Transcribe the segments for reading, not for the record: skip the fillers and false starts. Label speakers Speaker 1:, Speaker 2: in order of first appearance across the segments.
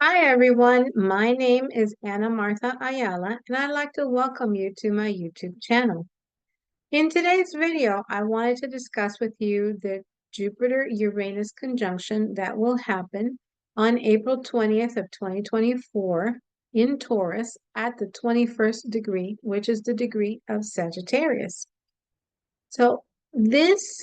Speaker 1: Hi everyone, my name is Ana Martha Ayala and I'd like to welcome you to my YouTube channel. In today's video, I wanted to discuss with you the Jupiter-Uranus conjunction that will happen on April 20th of 2024 in Taurus at the 21st degree, which is the degree of Sagittarius. So this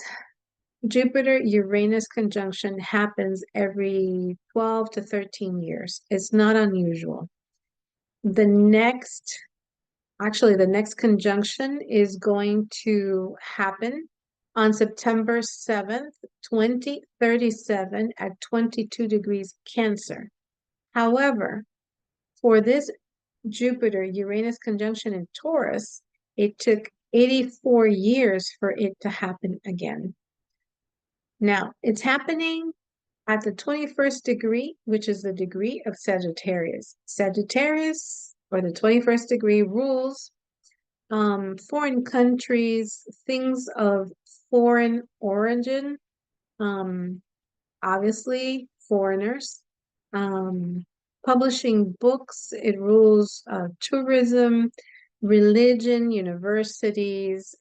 Speaker 1: Jupiter-Uranus conjunction happens every 12 to 13 years. It's not unusual. The next, the next conjunction is going to happen on September 7th, 2037 at 22 degrees Cancer. However, for this Jupiter-Uranus conjunction in Taurus, it took 84 years for it to happen again. Now, it's happening at the 21st degree, which is the degree of Sagittarius. Sagittarius, or the 21st degree, rules foreign countries, things of foreign origin, um, obviously foreigners, um, publishing books. It rules tourism, religion, universities,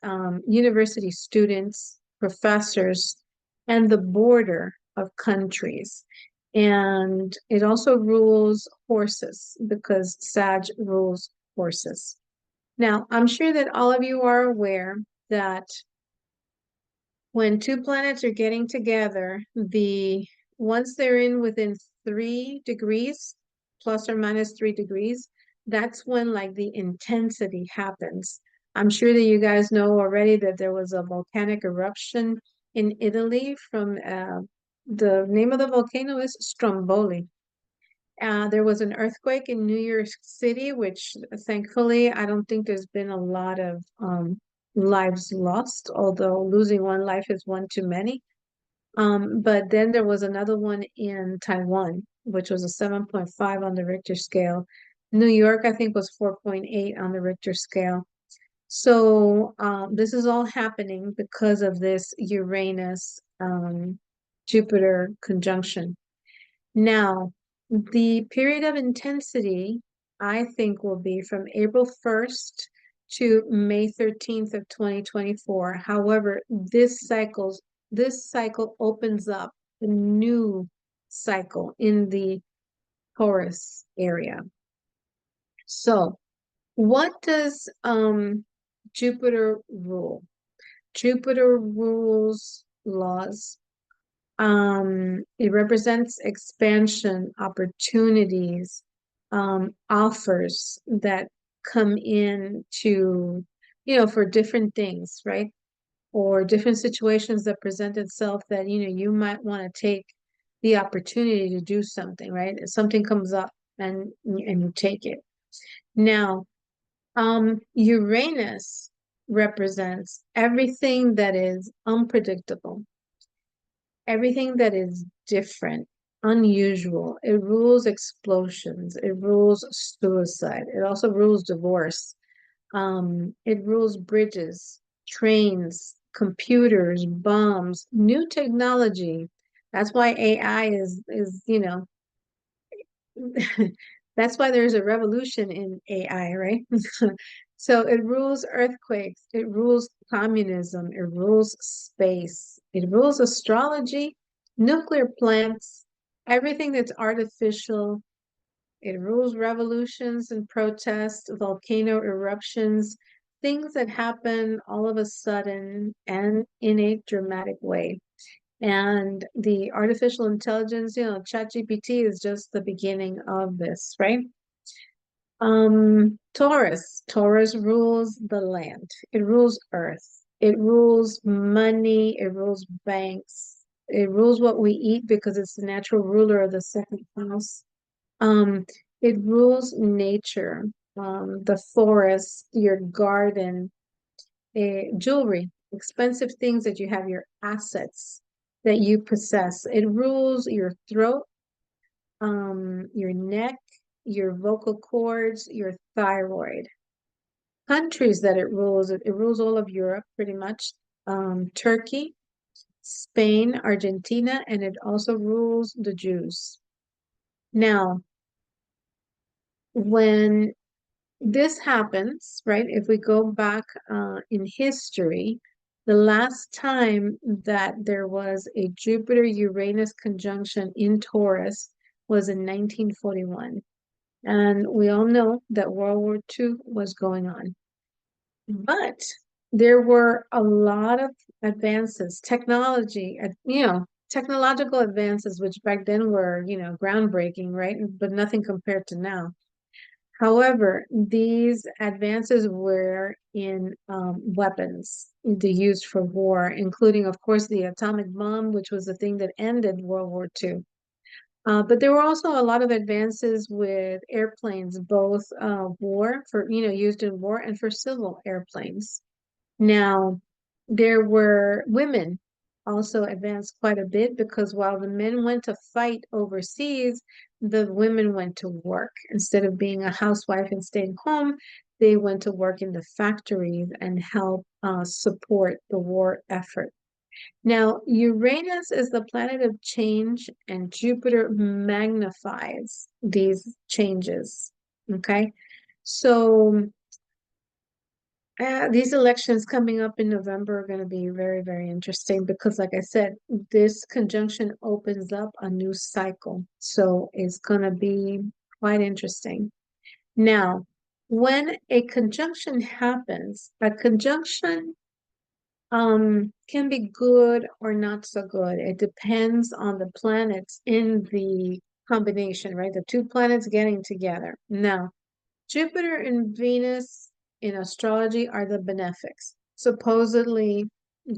Speaker 1: university students, professors, and the border of countries. And it also rules horses because Sag rules horses. Now, I'm sure that all of you are aware that when two planets are getting together, once they're in within 3 degrees, plus or minus 3 degrees, that's when like the intensity happens. I'm sure that you guys know already that there was a volcanic eruption in Italy from the name of the volcano is Stromboli. There was an earthquake in New York City, which thankfully I don't think there's been a lot of lives lost, although losing one life is one too many. But then there was another one in Taiwan, which was a 7.5 on the Richter scale. New York, I think, was 4.8 on the Richter scale. So this is all happening because of this Uranus Jupiter conjunction. Now, the period of intensity, I think, will be from April 1st to May 13th of 2024. However, this cycle opens up a new cycle in the Taurus area. So, what does Jupiter rule? Jupiter rules laws. It represents expansion, opportunities, offers that come in to, for different things, right? Or different situations that present itself that, you might want to take the opportunity to do something, right? If something comes up and you take it. Now, Uranus represents everything that is unpredictable, everything that is different, unusual. It rules explosions. It rules suicide. It also rules divorce. It rules bridges, trains, computers, bombs, new technology. That's why AI is that's why there's a revolution in AI, right? So it rules earthquakes, it rules communism, it rules space, it rules astrology, nuclear plants, everything that's artificial. It rules revolutions and protests, volcano eruptions, things that happen all of a sudden and in a dramatic way. And the artificial intelligence, ChatGPT is just the beginning of this, right? Taurus. Taurus rules the land. It rules earth. It rules money. It rules banks. It rules what we eat because it's the natural ruler of the second house. Um, it rules nature, the forest, your garden, jewelry, expensive things that you have, your assets that you possess. It rules your throat, your neck, your vocal cords, your thyroid. Countries that it rules all of Europe pretty much. Turkey, Spain, Argentina, and it also rules the Jews. Now, when this happens, right? If we go back in history, the last time that there was a Jupiter-Uranus conjunction in Taurus was in 1941. And we all know that World War II was going on. But there were a lot of advances, technological advances, which back then were, groundbreaking, right? But nothing compared to now. However, these advances were in weapons they used for war, including, of course, the atomic bomb, which was the thing that ended World War II. But there were also a lot of advances with airplanes, both war for, used in war and for civil airplanes. Now, there were women also advanced quite a bit because while the men went to fight overseas, the women went to work. Instead of being a housewife and staying home, they went to work in the factories and help support the war effort. Now, Uranus is the planet of change, and Jupiter magnifies these changes. Okay. So, these elections coming up in November are going to be very, very interesting because, like I said, this conjunction opens up a new cycle. So it's going to be quite interesting. Now, when a conjunction happens, a conjunction can be good or not so good. It depends on the planets in the combination, right? The two planets getting together. Now, Jupiter and Venus in astrology are the benefics, supposedly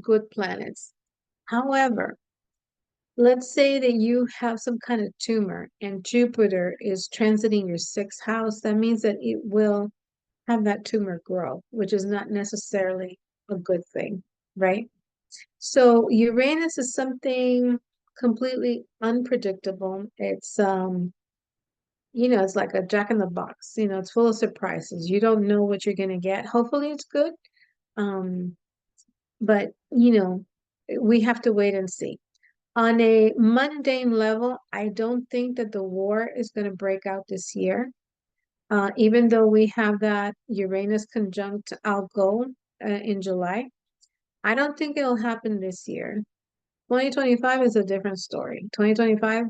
Speaker 1: good planets. However, let's say that you have some kind of tumor and Jupiter is transiting your sixth house. That means that it will have that tumor grow, which is not necessarily a good thing, right? So Uranus is something completely unpredictable. It's like a jack in the box. It's full of surprises. You don't know what you're gonna get. Hopefully it's good. Um, but we have to wait and see. On a mundane level, I don't think that the war is going to break out this year. Even though we have that Uranus conjunct Algol in July, I don't think it'll happen this year. 2025 is a different story. 2025,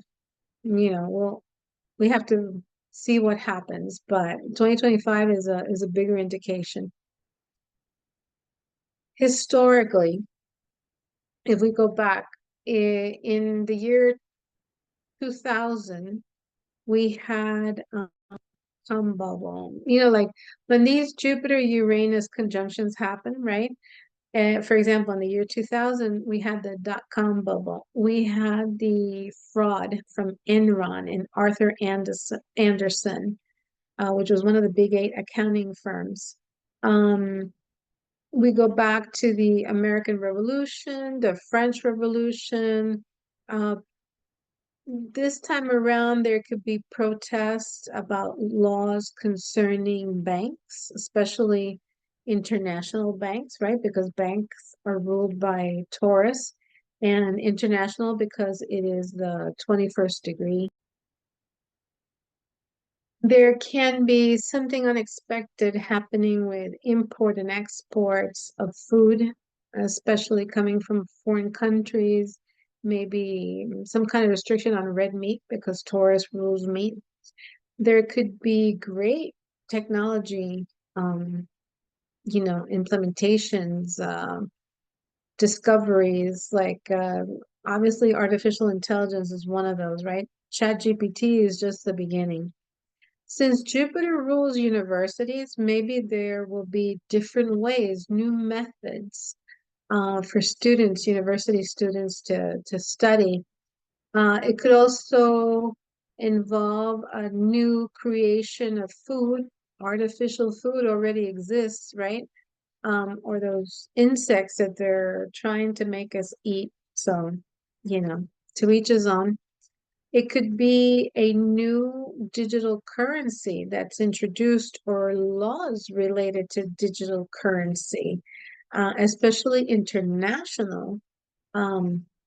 Speaker 1: we have to see what happens, but 2025 is a bigger indication. Historically, if we go back in the year 2000, we had bubble. Like when these Jupiter Uranus conjunctions happen, right? For example, in the year 2000, we had the dot-com bubble. We had the fraud from Enron and Arthur Anderson, which was one of the big eight accounting firms. We go back to the American Revolution, the French Revolution. Uh, this time around, there could be protests about laws concerning banks, especially international banks, right? Because banks are ruled by Taurus, and international because it is the 21st degree. There can be something unexpected happening with import and exports of food, especially coming from foreign countries, maybe some kind of restriction on red meat because Taurus rules meat. There could be great technology, implementations, discoveries, like obviously artificial intelligence is one of those, right? ChatGPT is just the beginning. Since Jupiter rules universities, maybe there will be different ways, new methods for students, university students to study. It could also involve a new creation of food. Artificial food already exists, right? Or those insects that they're trying to make us eat. So, to each his own. It could be a new digital currency that's introduced or laws related to digital currency, especially international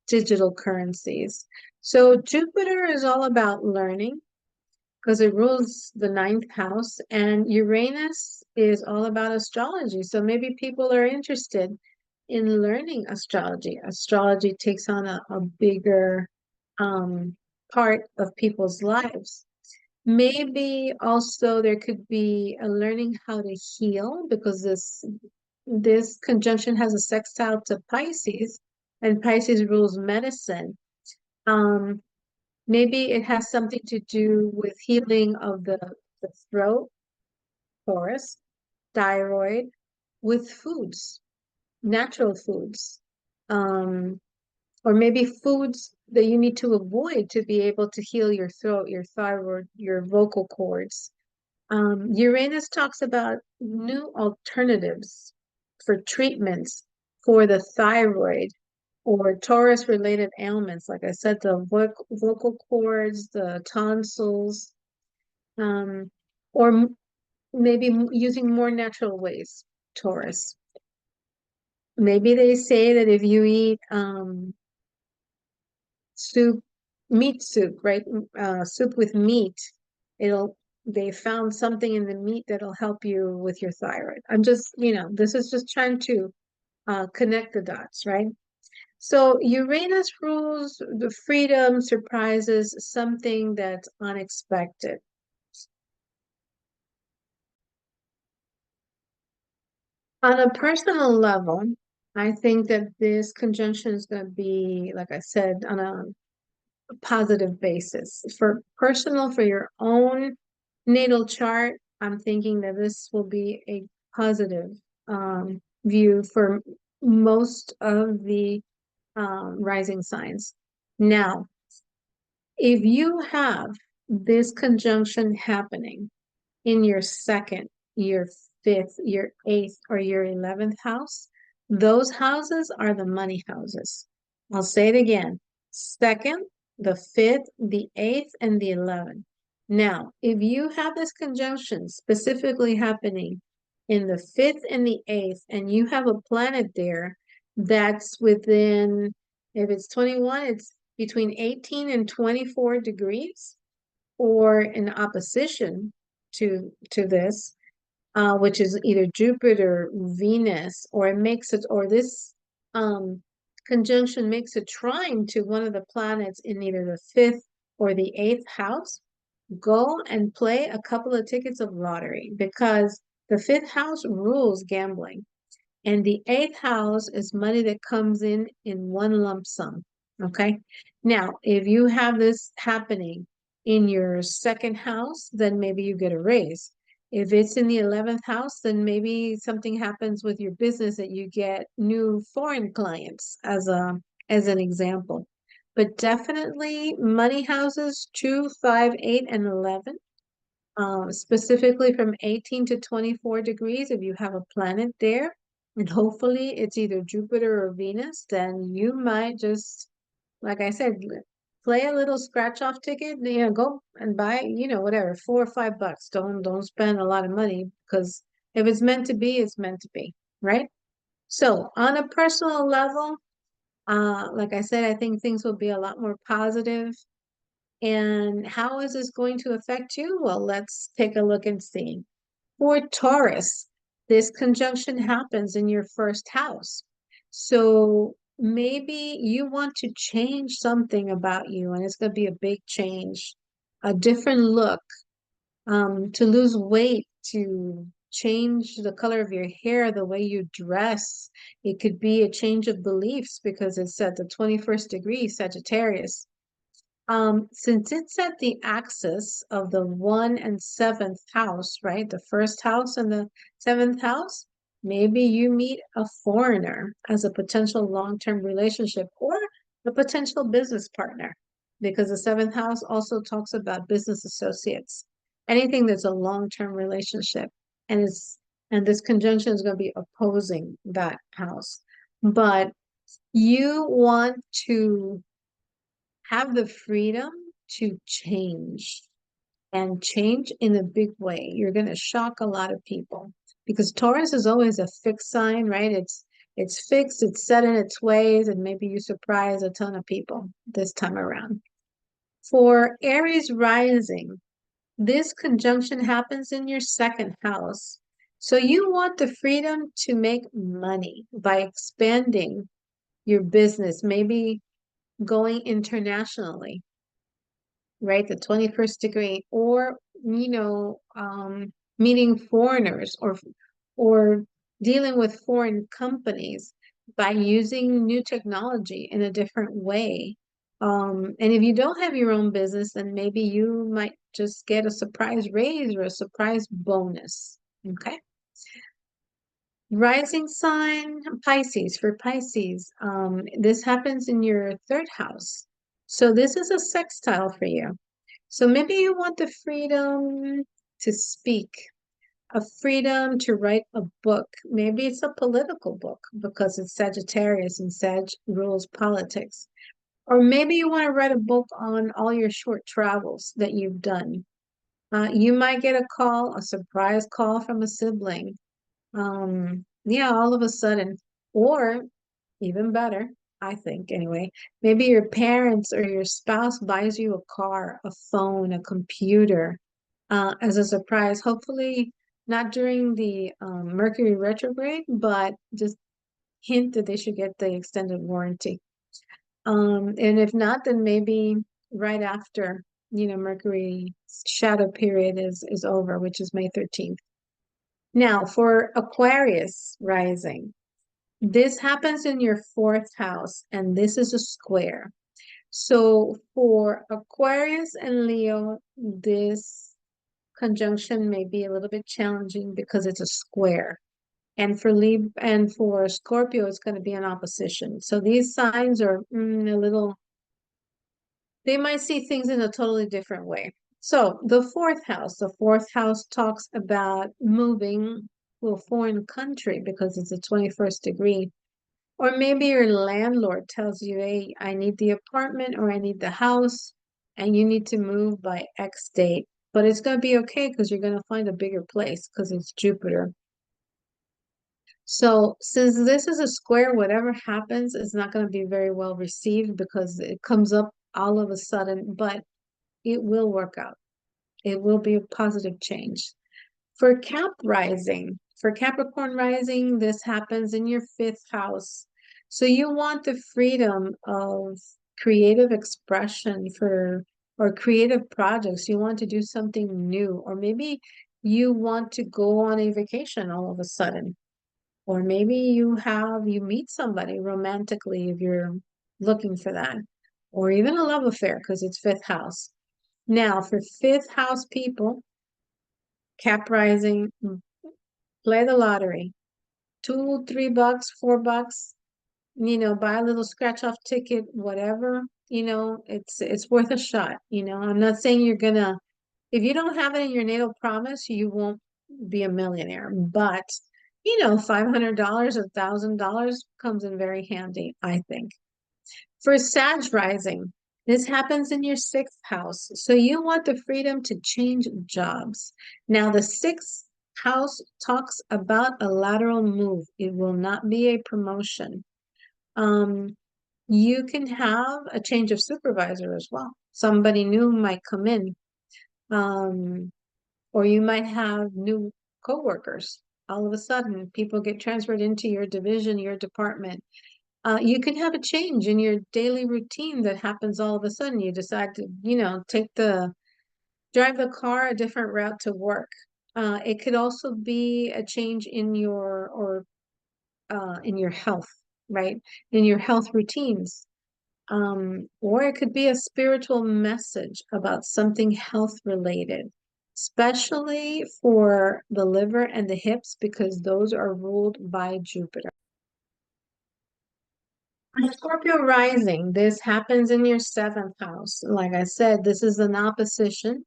Speaker 1: digital currencies. So Jupiter is all about learning. because it rules the ninth house, and Uranus is all about astrology. So maybe people are interested in learning astrology. Astrology takes on a bigger um, part of people's lives. Maybe also there could be a learning how to heal because this conjunction has a sextile to Pisces, and Pisces rules medicine. Um, Maybe it has something to do with healing of the throat, Taurus, thyroid, with foods, natural foods. Um, or maybe foods that you need to avoid to be able to heal your throat, your thyroid, your vocal cords. Uranus talks about new alternatives for treatments for the thyroid or Taurus related ailments. Like I said, the vocal cords, the tonsils, um, or maybe using more natural ways, Taurus. Maybe they say that if you eat soup, meat soup, right? Soup with meat, it'll, they found something in the meat that'll help you with your thyroid. I'm just, this is just trying to connect the dots, right? So Uranus rules the freedom, surprises, something that's unexpected. On a personal level, I think that this conjunction is going to be, like I said, on a positive basis. For personal, for your own natal chart, I'm thinking that this will be a positive view for most of the rising signs. Now, if you have this conjunction happening in your second, your fifth, your eighth, or your 11th house, those houses are the money houses. I'll say it again. Second, the fifth, the eighth, and the 11th. Now, if you have this conjunction specifically happening in the fifth and the eighth, and you have a planet there that's within, if it's 21, it's between 18 and 24 degrees, or in opposition to this, which is either Jupiter, Venus, or it makes it, or this conjunction makes a trine to one of the planets in either the fifth or the eighth house, go and play a couple of tickets of lottery because the fifth house rules gambling. And the eighth house is money that comes in one lump sum. Okay. Now, if you have this happening in your second house, then maybe you get a raise. If it's in the 11th house, then maybe something happens with your business that you get new foreign clients as an example. But definitely money houses 2, 5, 8, and 11. Specifically from 18 to 24 degrees, if you have a planet there, and hopefully it's either Jupiter or Venus, then you might just, like I said, play a little scratch off ticket, go and buy, whatever, $4 or $5. Don't spend a lot of money because if it's meant to be, it's meant to be, right? So on a personal level, like I said, I think things will be a lot more positive. And how is this going to affect you? Well, let's take a look and see. For Taurus, this conjunction happens in your first house. So maybe you want to change something about you, and it's going to be a big change, a different look, to lose weight, to change the color of your hair, the way you dress. It could be a change of beliefs because it's at the 21st degree, Sagittarius. Since it's at the axis of the 1 and 7th house, right? The first house and the 7th house, maybe you meet a foreigner as a potential long-term relationship or a potential business partner, because the 7th house also talks about business associates, anything that's a long-term relationship. And this conjunction is going to be opposing that house. But you want to have the freedom to change and change in a big way. You're going to shock a lot of people because Taurus is always a fixed sign, right? It's fixed, it's set in its ways, and maybe you surprise a ton of people this time around. For Aries rising, This conjunction happens in your second house. So you want the freedom to make money by expanding your business, maybe going internationally, right? The 21st degree, or, meeting foreigners or dealing with foreign companies by using new technology in a different way. And if you don't have your own business, then maybe you might just get a surprise raise or a surprise bonus. Okay. Rising sign Pisces for Pisces. This happens in your third house. So this is a sextile for you. So maybe you want the freedom to speak, a freedom to write a book. Maybe it's a political book because it's Sagittarius and Sag rules politics. Or maybe you want to write a book on all your short travels that you've done. You might get a call, a surprise call from a sibling. Yeah, all of a sudden. Or even better, I think anyway, maybe your parents or your spouse buys you a car, a phone, a computer, as a surprise. Hopefully not during the Mercury retrograde, but just hint that they should get the extended warranty. And if not, then maybe right after, Mercury shadow period is over, which is May 13th. Now, for Aquarius rising, this happens in your fourth house, and this is a square. So for Aquarius and Leo, this conjunction may be a little bit challenging because it's a square. And for Lib and for Scorpio, it's going to be an opposition. So these signs are a little, they might see things in a totally different way. So the fourth house talks about moving to a foreign country because it's a 21st degree. Or maybe your landlord tells you, hey, I need the apartment or I need the house, and you need to move by X date. But it's going to be okay because you're going to find a bigger place because it's Jupiter. So since this is a square, whatever happens is not going to be very well received because it comes up all of a sudden, but it will work out. It will be a positive change. For Capricorn rising, this happens in your fifth house. So you want the freedom of creative expression or creative projects. You want to do something new, or maybe you want to go on a vacation all of a sudden. Or maybe you meet somebody romantically if you're looking for that, or even a love affair because it's fifth house. Now, for fifth house people, Cap rising, play the lottery. $2, $3, $4, buy a little scratch off ticket, whatever, it's worth a shot. I'm not saying you're gonna, if you don't have it in your natal promise, you won't be a millionaire, but $500, $1,000 comes in very handy, I think. For Sag rising, this happens in your sixth house. So you want the freedom to change jobs. Now, the sixth house talks about a lateral move. It will not be a promotion. You can have a change of supervisor as well. Somebody new might come in. Or you might have new coworkers. All of a sudden, people get transferred into your division, your department. You can have a change in your daily routine that happens all of a sudden. You decide to, drive the car a different route to work. It could also be a change in your health, right? In your health routines. Or it could be a spiritual message about something health related, especially for the liver and the hips, because those are ruled by Jupiter. Scorpio rising, this happens in your seventh house. Like I said, this is an opposition.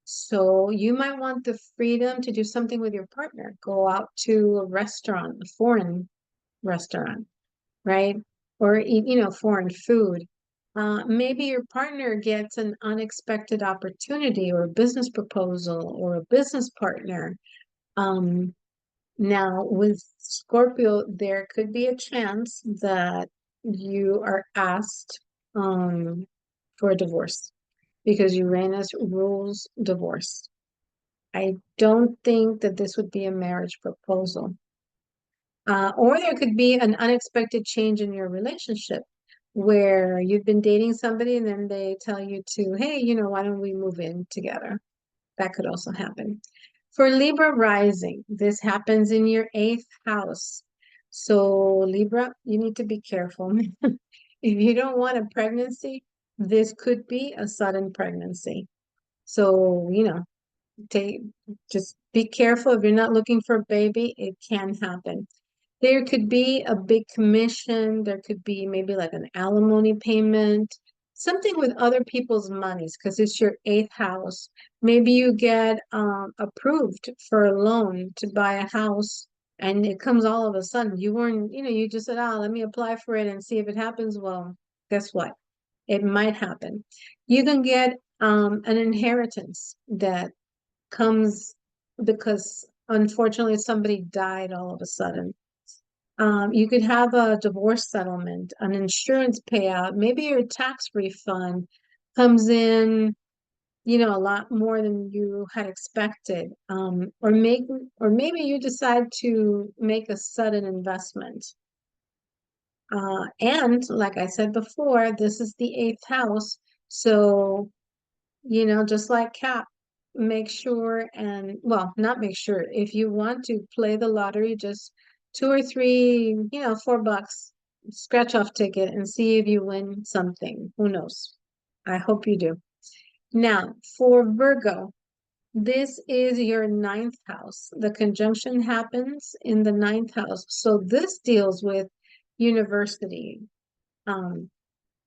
Speaker 1: So you might want the freedom to do something with your partner. Go out to a restaurant, a foreign restaurant, right? Or eat, foreign food. Maybe your partner gets an unexpected opportunity or a business proposal or a business partner. Now, with Scorpio, there could be a chance that you are asked for a divorce. because Uranus rules divorce. I don't think that this would be a marriage proposal. Or there could be an unexpected change in your relationship where you've been dating somebody and then they tell you to, hey, why don't we move in together? That could also happen. For Libra rising, this happens in your eighth house. So, Libra, you need to be careful. If you don't want a pregnancy, this could be a sudden pregnancy. So, take just be careful. If you're not looking for a baby, it can happen. There could be a big commission. There could be maybe like an alimony payment, something with other people's monies because it's your eighth house. Maybe you get approved for a loan to buy a house and it comes all of a sudden. You weren't, you just said, let me apply for it and see if it happens. Well, guess what? It might happen. You can get an inheritance that comes because unfortunately somebody died all of a sudden. You could have a divorce settlement, an insurance payout, maybe your tax refund comes in, a lot more than you had expected. Or maybe you decide to make a sudden investment. And like I said before, this is the eighth house. So just like Cap, make sure and, well, not make sure. If you want to play the lottery, just two or three, $4, scratch off ticket and see if you win something. Who knows? I hope you do. Now, for Virgo, this is your ninth house. The conjunction happens in the ninth house. So this deals with university. Um,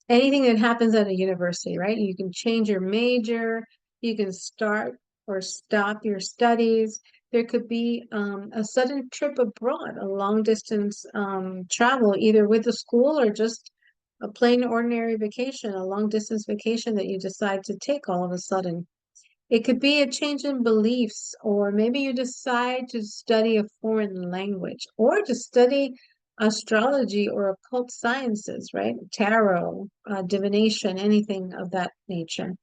Speaker 1: Anything that happens at a university, right? You can change your major, you can start or stop your studies. There could be a sudden trip abroad, a long distance travel, either with the school or just a plain ordinary vacation, a long distance vacation that you decide to take all of a sudden. It could be a change in beliefs, or maybe you decide to study a foreign language or to study astrology or occult sciences, right? Tarot, divination, anything of that nature.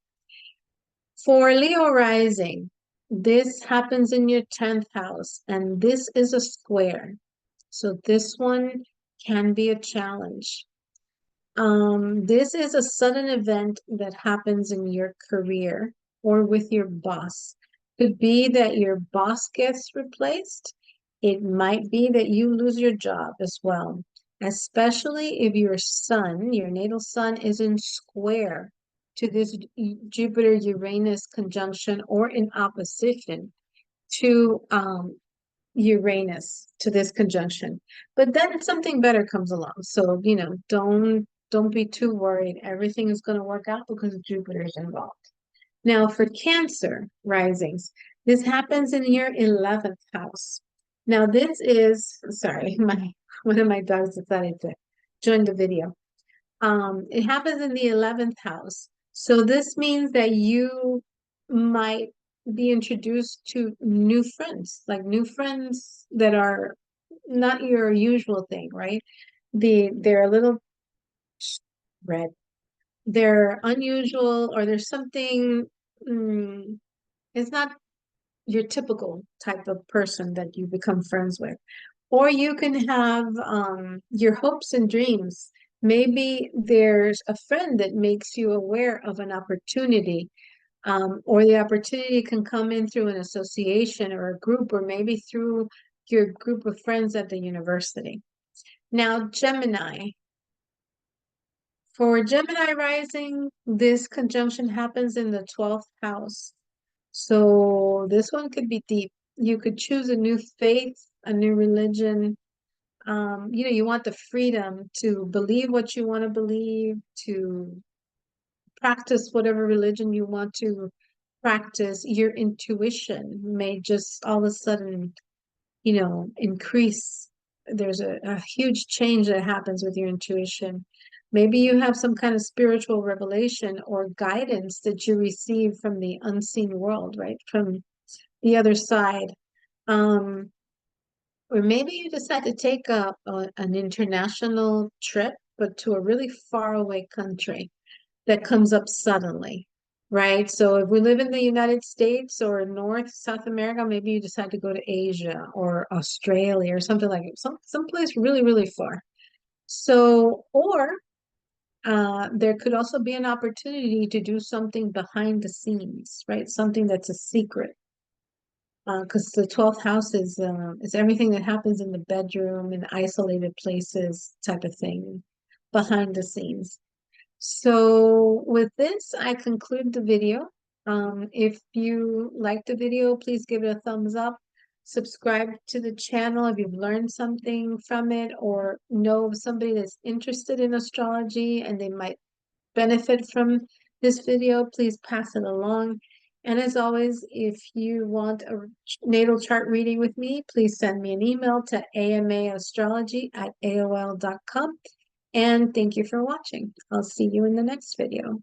Speaker 1: For Leo rising, this happens in your 10th house, and this is a square. So this one can be a challenge. This is a sudden event that happens in your career or with your boss. Could be that your boss gets replaced. It might be that you lose your job as well, especially if your sun, your natal sun, is in square to this Jupiter-Uranus conjunction or in opposition to Uranus to this conjunction. But then something better comes along. So, don't be too worried. Everything is going to work out because Jupiter is involved. Now, for Cancer risings, this happens in your 11th house. Now, this is, sorry, my one of my dogs decided to join the video. It happens in the 11th house. So this means that you might be introduced to new friends, like new friends that are not your usual thing, right? They're a little red. They're unusual, or there's something, it's not your typical type of person that you become friends with. Or you can have your hopes and dreams. Maybe there's a friend that makes you aware of an opportunity, or the opportunity can come in through an association or a group, or maybe through your group of friends at the university. Now, Gemini. For Gemini rising, this conjunction happens in the 12th house. So this one could be deep. You could choose a new faith, a new religion. You want the freedom to believe what you want to believe, to practice whatever religion you want to practice. Your intuition may just all of a sudden, increase. There's a huge change that happens with your intuition. Maybe you have some kind of spiritual revelation or guidance that you receive from the unseen world, right? From the other side. Um, or maybe you decide to take an international trip, but to a really far away country that comes up suddenly. right? So if we live in the United States or North, South America, maybe you decide to go to Asia or Australia or something like it, someplace really, really far. So, or there could also be an opportunity to do something behind the scenes, right? Something that's a secret. Because the 12th house is everything that happens in the bedroom, in isolated places type of thing, behind the scenes. So with this, I conclude the video. If you like the video, please give it a thumbs up. Subscribe to the channel if you've learned something from it or know of somebody that's interested in astrology and they might benefit from this video. Please pass it along. And as always, if you want a natal chart reading with me, please send me an email to amaastrology@aol.com. And thank you for watching. I'll see you in the next video.